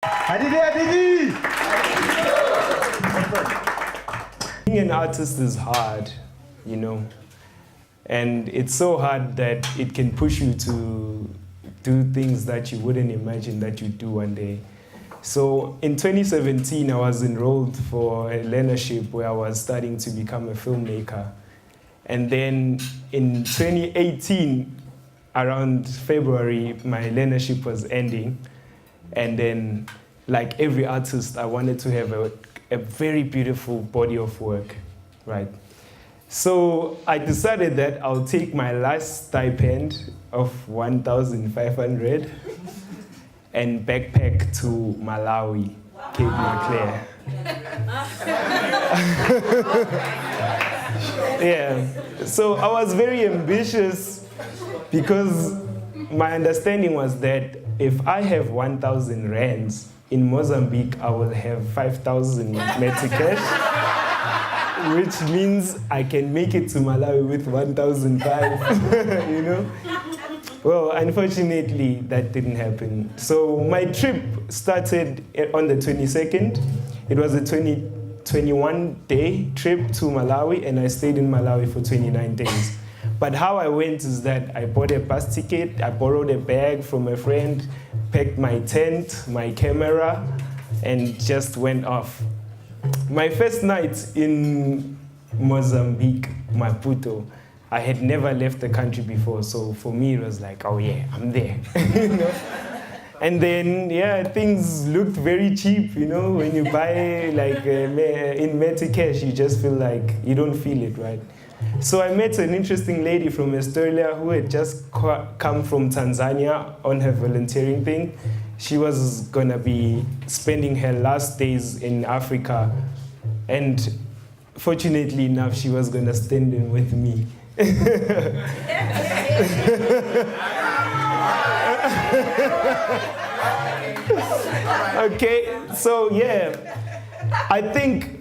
Being an artist is hard, you know, and it's so hard that it can push you to do things that you wouldn't imagine that you'd do one day. So in 2017, I was enrolled for a learnership where I was studying to become a filmmaker. And then in 2018, around February, my learnership was ending. And then, like every artist, I wanted to have a very beautiful body of work, right? So I decided that I'll take my last stipend of 1,500 and backpack to Malawi, Cape Maclear. Yeah, so I was very ambitious because my understanding was that if I have 1,000 rands, in Mozambique I will have 5,000 Meti cash, which means I can make it to Malawi with 1,500, you know? Well, unfortunately, that didn't happen. So my trip started on the 22nd. It was a 21-day trip to Malawi, and I stayed in Malawi for 29 days. But how I went is that I bought a bus ticket, I borrowed a bag from a friend, packed my tent, my camera, and just went off. My first night in Mozambique, Maputo, I had never left the country before, so for me it was like, oh yeah, I'm there. You know? And then, yeah, things looked very cheap, you know, when you buy like in Meti cash, you just feel like you don't feel it, right? So I met an interesting lady from Australia who had just come from Tanzania on her volunteering thing. She was gonna be spending her last days in Africa, and fortunately enough, she was gonna stand in with me. Okay, so yeah, I think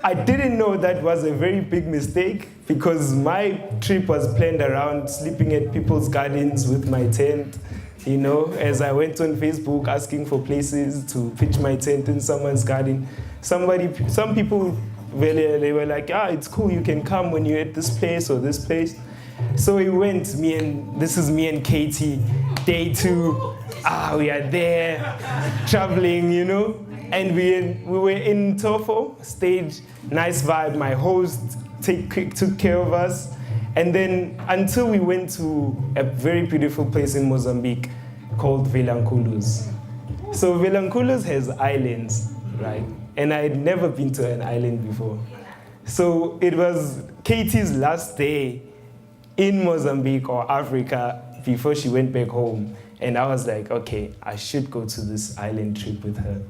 I didn't know that was a very big mistake because my trip was planned around sleeping at people's gardens with my tent, you know, as I went on Facebook asking for places to pitch my tent in someone's garden. Some people, they were like, it's cool, you can come when you're at this place or this place. So we went, this is me and Katie, day 2. We are there, traveling, you know. And we were in Tofo, stayed, nice vibe. My host took care of us. And then until we went to a very beautiful place in Mozambique called Vilanculos. So Vilanculos has islands, right? And I had never been to an island before. So it was Katie's last day in Mozambique or Africa before she went back home. And I was like, okay, I should go to this island trip with her.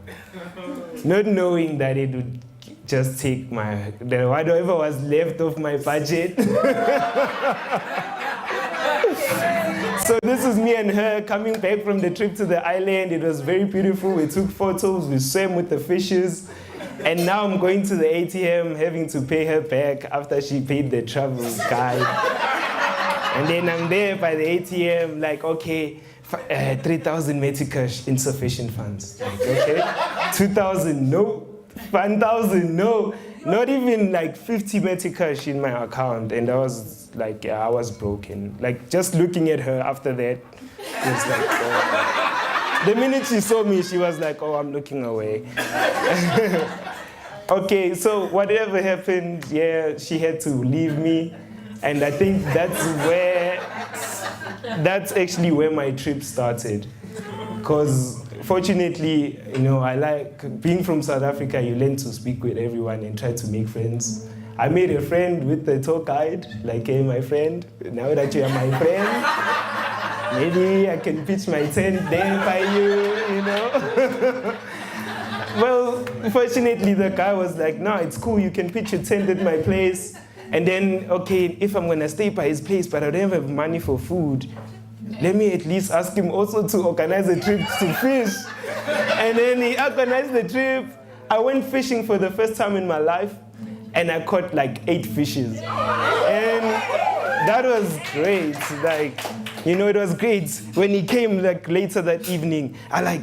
Not knowing that it would just take whatever was left of my budget. So this is me and her coming back from the trip to the island. It was very beautiful. We took photos, we swam with the fishes. And now I'm going to the ATM, having to pay her back after she paid the travel guide. And then I'm there by the ATM, like, okay, 3,000 Meti cash, insufficient funds. Like, okay, 2,000, no. 1,000, no. Not even like 50 Meti cash in my account. And I was like, yeah, I was broken. Like, just looking at her after that, it was like, oh. The minute she saw me, she was like, oh, I'm looking away. Okay, so whatever happened, yeah, she had to leave me. And I think that's actually where my trip started. Because fortunately, you know, I like being from South Africa, you learn to speak with everyone and try to make friends. I made a friend with the tour guide, like, hey, my friend, now that you are my friend, maybe I can pitch my tent there by you, you know? Well, fortunately, the guy was like, no, it's cool, you can pitch your tent at my place. And then, okay, if I'm gonna stay by his place, but I don't have money for food, let me at least ask him also to organize a trip to fish. And then he organized the trip. I went fishing for the first time in my life, and I caught like 8 fishes. And that was great. Like, You know, it was great. When he came like later that evening, I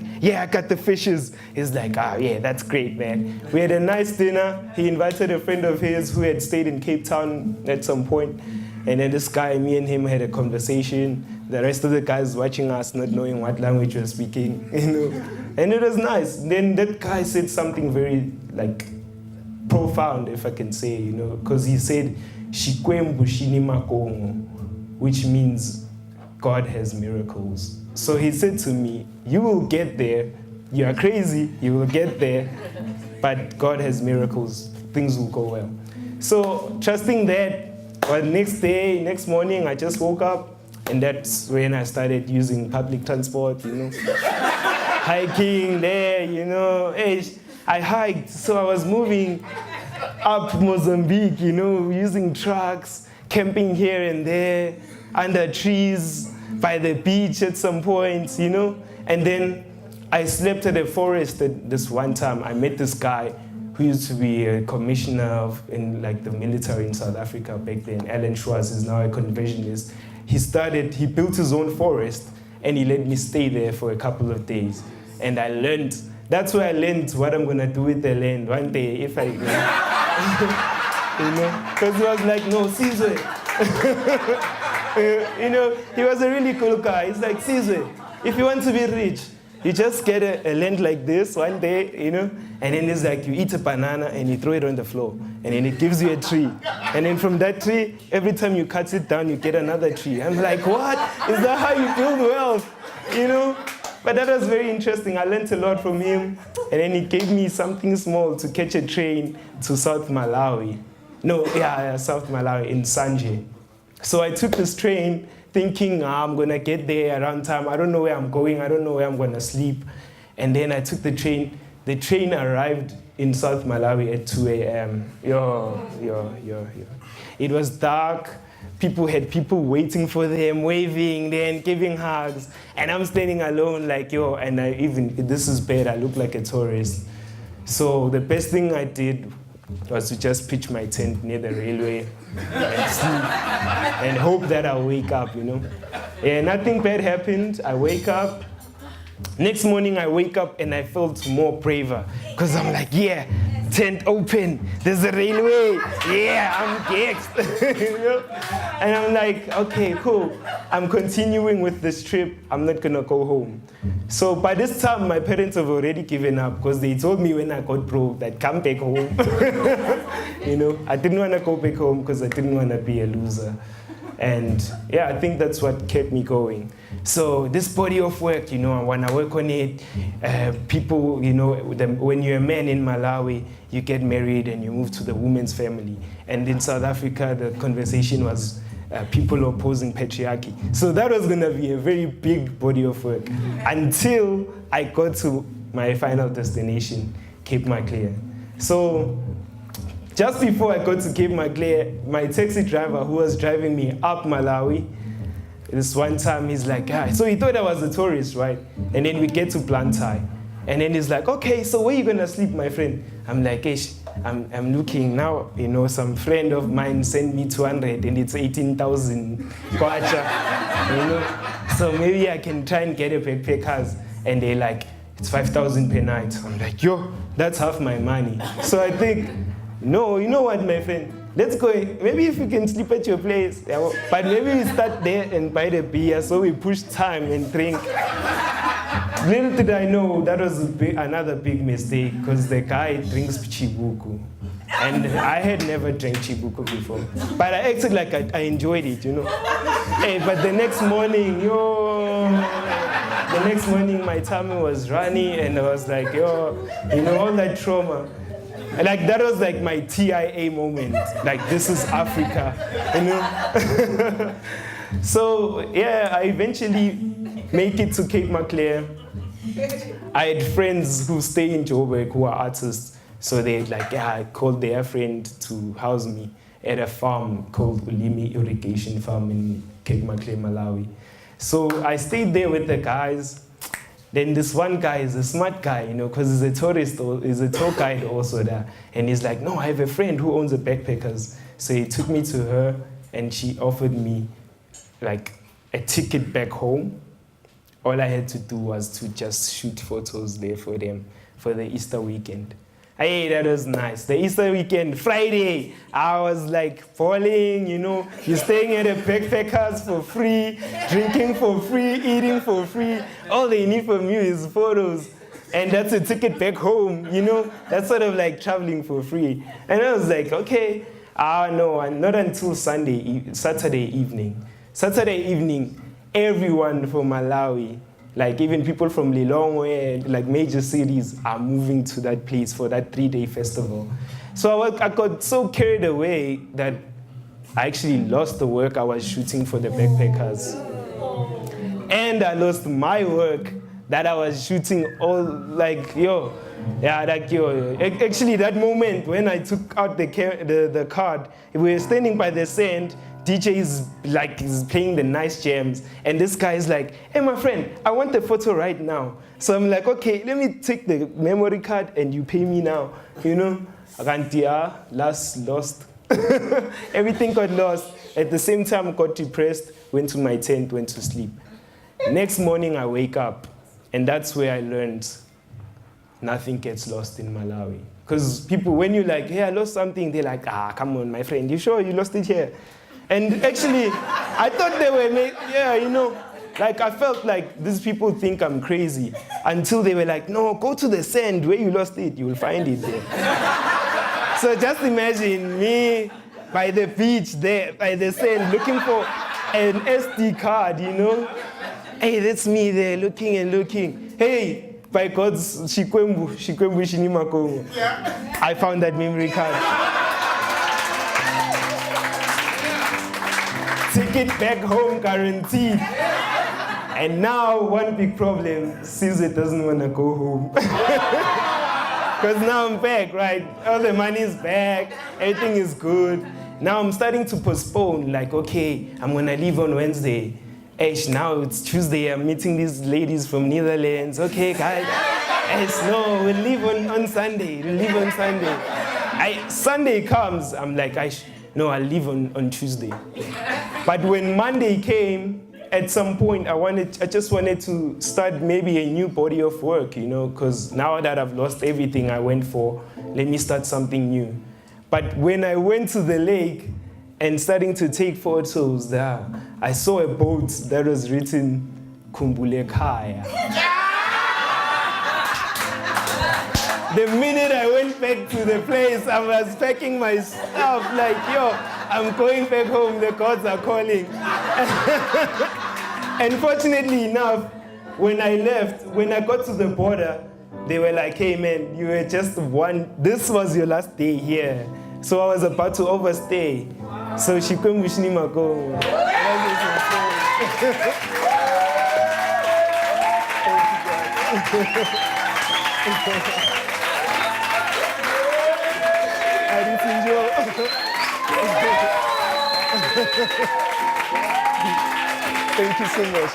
got the fishes. He's like, yeah, that's great, man. We had a nice dinner. He invited a friend of his who had stayed in Cape Town at some point. And then this guy, me and him had a conversation. The rest of the guys watching us, not knowing what language we were speaking, you know. And it was nice. Then that guy said something very, like, profound, if I can say, you know, because he said, Shikwembu shini makongo, which means God has miracles. So he said to me, you will get there. You are crazy, you will get there, but God has miracles. Things will go well. So trusting that, well, next morning, I just woke up, and that's when I started using public transport, you know. Hiking there, you know. Hey, I hiked, so I was moving up Mozambique, you know, using trucks, camping here and there, under trees, by the beach at some point, you know. And then I slept at a forest at this one time. I met this guy who used to be a commissioner in like the military in South Africa back then. Alan Schwartz is now a conversionist. He built his own forest, and he let me stay there for a couple of days. And I learned, that's where I learned what I'm gonna do with the land one day if I, you know, because he was like, no, Sizwe. You know, he was a really cool guy. He's like, Sizwe, if you want to be rich, you just get a land like this one day, you know, and then it's like you eat a banana and you throw it on the floor, and then it gives you a tree. And then from that tree, every time you cut it down, you get another tree. I'm like, what? Is that how you build wealth? You know? But that was very interesting. I learned a lot from him. And then he gave me something small to catch a train to South Malawi. South Malawi in Sanje. So I took this train thinking I'm gonna get there around time. I don't know where I'm going. I don't know where I'm gonna sleep. And then I took the train. The train arrived in South Malawi at 2 a.m. It was dark. People waiting for them, waving, then giving hugs. And I'm standing alone like, and this is bad, I look like a tourist. So the best thing I did was to just pitch my tent near the railway and sleep and hope that I'll wake up, you know. And nothing bad happened. I wake up. Next morning I wake up and I felt more braver because I'm like, yeah, tent open, there's a railway, yeah, I'm geeked. You know? And I'm like, okay, cool. I'm continuing with this trip. I'm not gonna go home. So by this time, my parents have already given up because they told me when I got broke that come back home. You know, I didn't wanna go back home because I didn't wanna be a loser. And yeah, I think that's what kept me going. So this body of work, you know, I want to work on it. People, you know, when you're a man in Malawi, you get married and you move to the woman's family. And in South Africa, the conversation was people opposing patriarchy. So that was going to be a very big body of work until I got to my final destination, Cape Maclear. So just before I got to Cape Maclear, my taxi driver who was driving me up Malawi, this one time he's like, so he thought I was a tourist, right? And then we get to Blantyre. And then he's like, okay, so where are you gonna sleep, my friend? I'm like, I'm looking now, you know, some friend of mine sent me 200 and it's 18,000 kwacha, you know? So maybe I can try and get a backpackers. And they're like, it's 5,000 per night. I'm like, that's half my money. So I think, no, you know what, my friend? Let's go. Maybe if you can sleep at your place. But maybe we start there and buy the beer, so we push time and drink. Little did I know that was another big mistake, because the guy drinks chibuku. And I had never drank chibuku before. But I acted like I enjoyed it, you know. Hey, but the next morning, my tummy was running, and I was like, you know, all that trauma. Like, that was like my TIA moment. Like, this is Africa, you know? So, yeah, I eventually make it to Cape Maclear. I had friends who stay in Joburg who are artists. So they I called their friend to house me at a farm called Ulimi Irrigation Farm in Cape Maclear, Malawi. So I stayed there with the guys. Then this one guy is a smart guy, you know, because he's a tourist, or he's a tour guide also there. And he's like, no, I have a friend who owns a backpackers. So he took me to her, and she offered me like a ticket back home. All I had to do was to just shoot photos there for them for the Easter weekend. Hey, that was nice. The Easter weekend, Friday, I was like balling, you're staying at a backpackers for free, drinking for free, eating for free. All they need from you is photos. And that's a ticket back home, That's sort of like traveling for free. And I was like, okay, no, not until Saturday evening. Saturday evening, everyone from Malawi, like even people from Lilongwe and like major cities are moving to that place for that 3-day festival. So I got so carried away that I actually lost the work I was shooting for the backpackers. And I lost my work that I was shooting Actually, that moment when I took out the card, we were standing by the sand. DJ is playing the nice jams, and this guy is like, hey, my friend, I want the photo right now. So I'm like, okay, let me take the memory card and you pay me now, lost. Everything got lost. At the same time, got depressed, went to my tent, went to sleep. Next morning, I wake up, and that's where I learned nothing gets lost in Malawi. Because people, when you're like, hey, I lost something, they're like, come on, my friend, you sure you lost it here? And actually, I thought they were, I felt like these people think I'm crazy until they were like, no, go to the sand where you lost it, you will find it there. So just imagine me by the beach there, by the sand, looking for an SD card, Hey, that's me there, looking and looking. Hey, by God's Shikwembu Shinimakongo. I found that memory card. Ticket back home guaranteed. And now one big problem, Sizwe doesn't want to go home. Because now I'm back, right? All the money is back, everything is good. Now I'm starting to postpone, like, okay, I'm going to leave on Wednesday. Now it's Tuesday, I'm meeting these ladies from Netherlands. Okay, guys, no, we'll leave on Sunday. Sunday comes, I'm like, no, I'll leave on Tuesday. But when Monday came, at some point, I just wanted to start maybe a new body of work, because now that I've lost everything I went for, let me start something new. But when I went to the lake and starting to take photos there, I saw a boat that was written Kumbule Kaya. The minute I went back to the place, I was packing my stuff like, I'm going back home, the gods are calling. And fortunately enough, when I left, when I got to the border, they were like, hey man, you were just this was your last day here. So I was about to overstay. So Shikwembu Shinimakongo. Thank you so much.